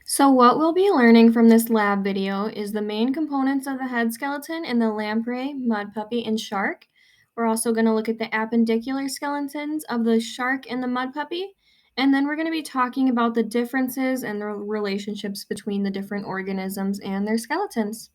So what we'll be learning from this lab video is the main components of the head skeleton in the lamprey, mud puppy, and shark. We're also going to look at the appendicular skeletons of the shark and the mud puppy. And then we're going to be talking about the differences and the relationships between the different organisms and their skeletons.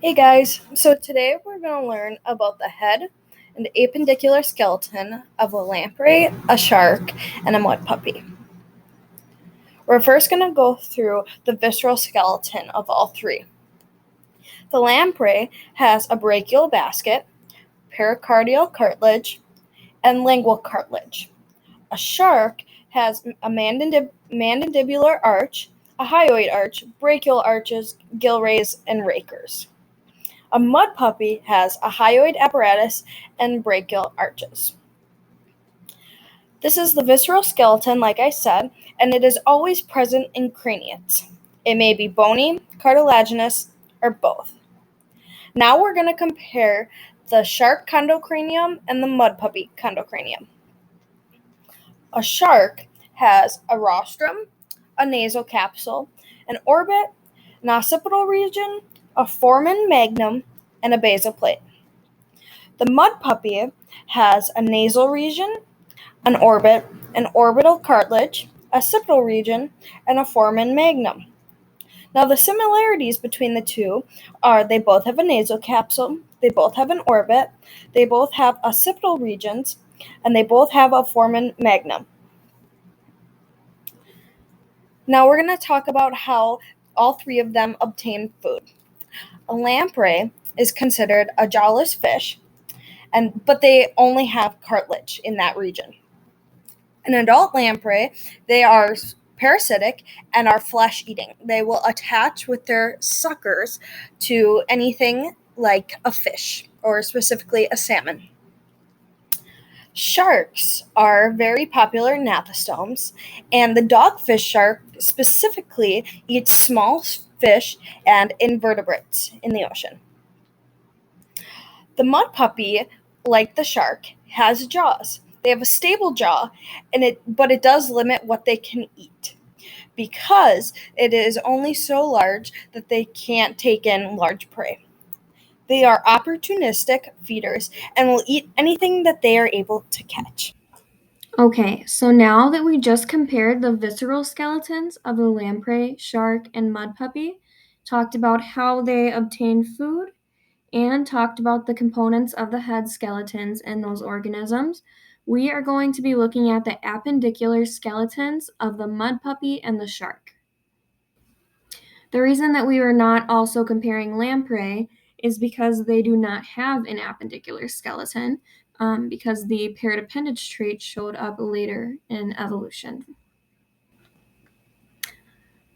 Hey guys, so today we're going to learn about the head and appendicular skeleton of a lamprey, a shark, and a mud puppy. We're first going to go through the visceral skeleton of all three. The lamprey has a brachial basket, pericardial cartilage, and lingual cartilage. A shark has a mandibular arch, a hyoid arch, brachial arches, gill rays, and rakers. A mud puppy has a hyoid apparatus and brachial arches. This is the visceral skeleton, like I said, and it is always present in craniates. It may be bony, cartilaginous, or both. Now we're going to compare the shark chondrocranium and the mud puppy chondrocranium. A shark has a rostrum, a nasal capsule, an orbit, an occipital region, a foramen magnum, and a basal plate. The mud puppy has a nasal region, an orbit, an orbital cartilage, a occipital region, and a foramen magnum. Now the similarities between the two are they both have a nasal capsule, they both have an orbit, they both have occipital regions, and they both have a foramen magnum. Now we're going to talk about how all three of them obtain food. A lamprey is considered a jawless fish, but they only have cartilage in that region. An adult lamprey, they are parasitic and are flesh-eating. They will attach with their suckers to anything like a fish, or specifically a salmon. Sharks are very popular gnathostomes, and the dogfish shark specifically eats small fish and invertebrates in the ocean. The mud puppy, like the shark, has jaws. They have a stable jaw, but it does limit what they can eat because it is only so large that they can't take in large prey. They are opportunistic feeders and will eat anything that they are able to catch. Okay, so now that we just compared the visceral skeletons of the lamprey, shark, and mud puppy, talked about how they obtain food, and talked about the components of the head skeletons in those organisms, we are going to be looking at the appendicular skeletons of the mud puppy and the shark. The reason that we are not also comparing lamprey is because they do not have an appendicular skeleton, because the paired appendage trait showed up later in evolution.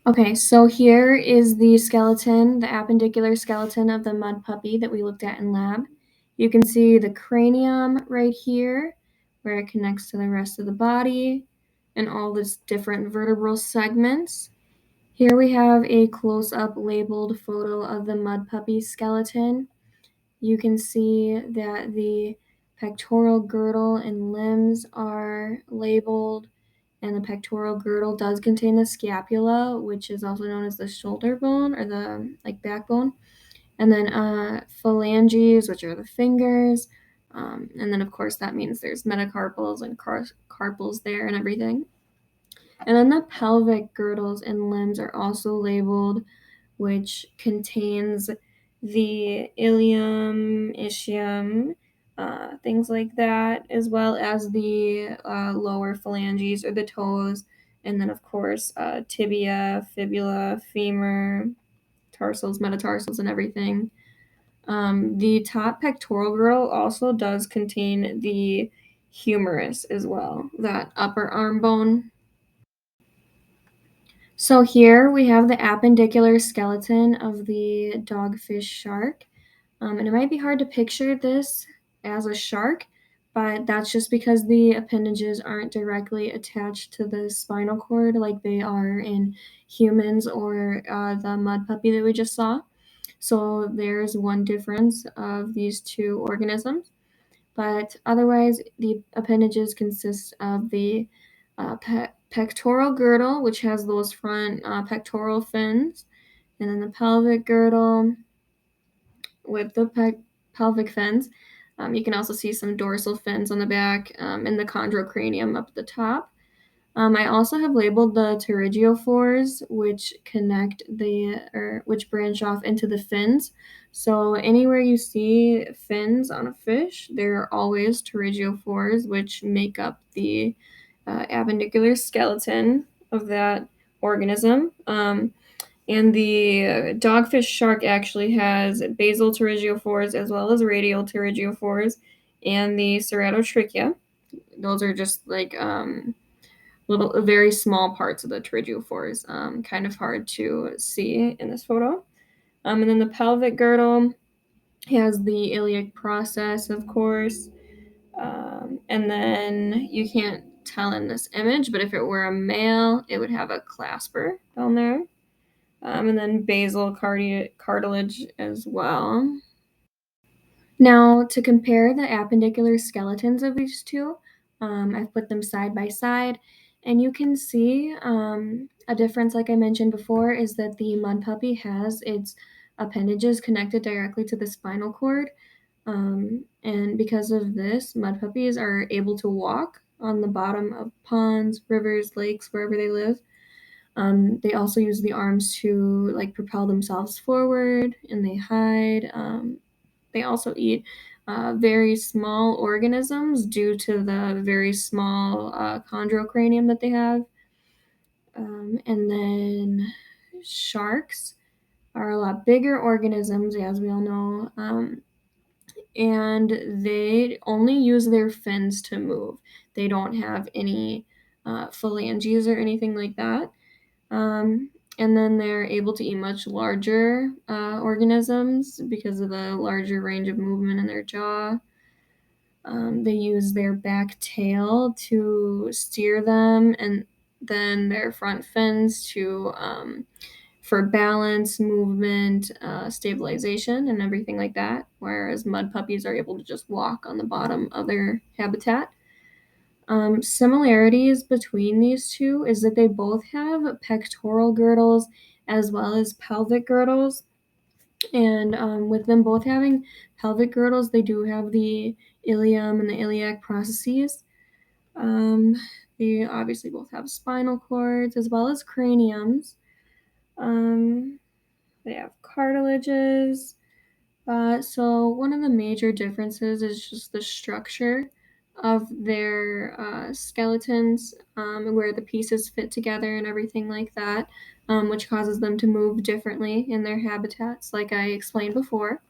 Okay, so here is the skeleton, the appendicular skeleton of the mud puppy that we looked at in lab. You can see the cranium right here, where it connects to the rest of the body, and all these different vertebral segments. Here we have a close-up labeled photo of the mud puppy skeleton. You can see that the pectoral girdle and limbs are labeled, and the pectoral girdle does contain the scapula, which is also known as the shoulder bone or the backbone. And then phalanges, which are the fingers. And then, of course, that means there's metacarpals and carpals there and everything. And then the pelvic girdles and limbs are also labeled, which contains the ilium, ischium, things like that, as well as the lower phalanges or the toes, and then of course tibia, fibula, femur, tarsals, metatarsals, and everything. The top pectoral girdle also does contain the humerus as well, that upper arm bone. So here we have the appendicular skeleton of the dogfish shark. And it might be hard to picture this as a shark, but that's just because the appendages aren't directly attached to the spinal cord like they are in humans or the mud puppy that we just saw. So there's one difference of these two organisms. But otherwise, the appendages consist of the pectoral girdle, which has those front pectoral fins, and then the pelvic girdle with the pelvic fins. You can also see some dorsal fins on the back, and the chondrocranium up at the top. I also have labeled the pterygophores, which which branch off into the fins. So anywhere you see fins on a fish, there are always pterygophores, which make up the appendicular skeleton of that organism. And the dogfish shark actually has basal pterygophores as well as radial pterygophores, and the ceratotrichia. Those are just like little, very small parts of the pterygophores, kind of hard to see in this photo. And then the pelvic girdle has the iliac process, of course. And then you can't tell in this image, but if it were a male, it would have a clasper down there. And then basal cartilage as well. Now, to compare the appendicular skeletons of these two, I've put them side by side, and you can see a difference, like I mentioned before, is that the mud puppy has its appendages connected directly to the spinal cord. And because of this, mud puppies are able to walk on the bottom of ponds, rivers, lakes, wherever they live. They also use the arms to like propel themselves forward, and they hide. They also eat very small organisms due to the very small chondrocranium that they have. And then sharks are a lot bigger organisms, as we all know, and they only use their fins to move. They don't have any phalanges or anything like that. And then they're able to eat much larger organisms because of the larger range of movement in their jaw. They use their back tail to steer them, and then their front fins to for balance, movement, stabilization, and everything like that. Whereas mud puppies are able to just walk on the bottom of their habitat. Similarities between these two is that they both have pectoral girdles as well as pelvic girdles. And with them both having pelvic girdles, they do have the ilium and the iliac processes. Um, they obviously both have spinal cords as well as craniums. They have cartilages. So one of the major differences is just the structure of their skeletons, where the pieces fit together and everything like that, which causes them to move differently in their habitats, like I explained before.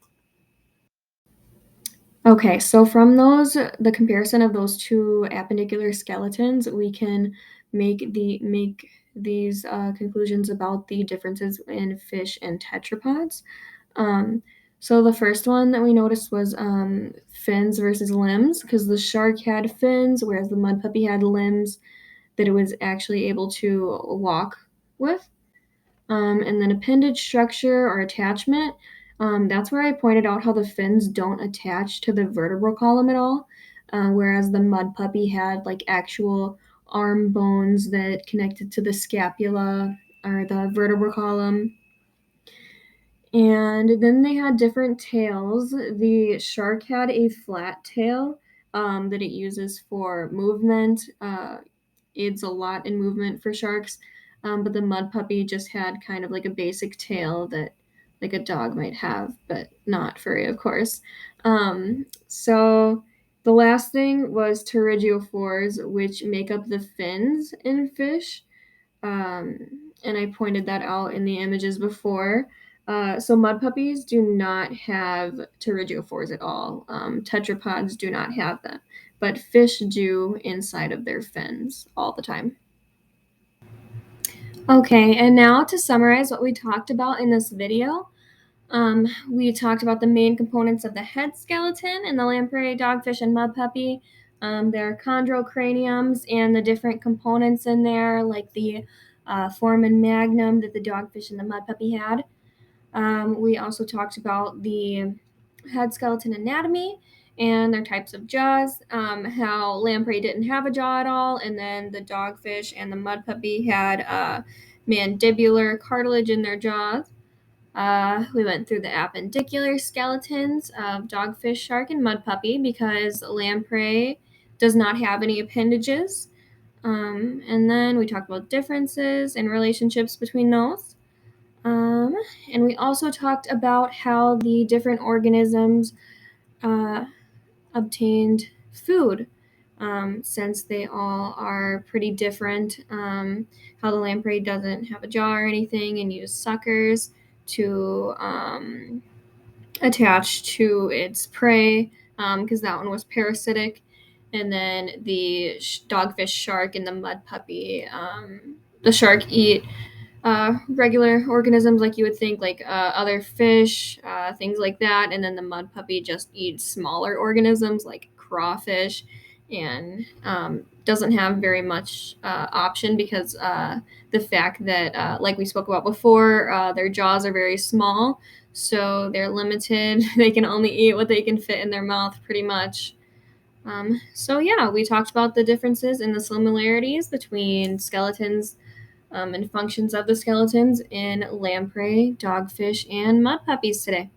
Okay, so from the comparison of those two appendicular skeletons, we can make these conclusions about the differences in fish and tetrapods. Um, so the first one that we noticed was fins versus limbs, because the shark had fins, whereas the mud puppy had limbs that it was actually able to walk with. And then appendage structure or attachment. That's where I pointed out how the fins don't attach to the vertebral column at all, whereas the mud puppy had like actual arm bones that connected to the scapula or the vertebral column. And then they had different tails. The shark had a flat tail that it uses for movement. Aids a lot in movement for sharks. But the mud puppy just had kind of like a basic tail that like a dog might have, but not furry, of course. So the last thing was pterygophores, which make up the fins in fish. And I pointed that out in the images before. So mud puppies do not have pterygophores at all. Tetrapods do not have them, but fish do inside of their fins all the time. Okay, and now to summarize what we talked about in this video, we talked about the main components of the head skeleton in the lamprey, dogfish, and mud puppy. There are chondrocraniums and the different components in there, like the foramen magnum that the dogfish and the mud puppy had. We also talked about the head skeleton anatomy and their types of jaws, how lamprey didn't have a jaw at all, and then the dogfish and the mud puppy had mandibular cartilage in their jaws. We went through the appendicular skeletons of dogfish, shark, and mud puppy because lamprey does not have any appendages. And then we talked about differences and relationships between those. Um, and we also talked about how the different organisms uh, obtained food, since they all are pretty different. How the lamprey doesn't have a jaw or anything and use suckers to attach to its prey, because that one was parasitic. And then the dogfish, shark, and the mud puppy. The shark eat regular organisms like you would think, like other fish, things like that. And then the mud puppy just eats smaller organisms like crawfish and doesn't have very much option because the fact that, like we spoke about before, their jaws are very small. So they're limited. They can only eat what they can fit in their mouth, pretty much. So, yeah, we talked about the differences and the similarities between skeletons and functions of the skeletons in lamprey, dogfish, and mud puppies today.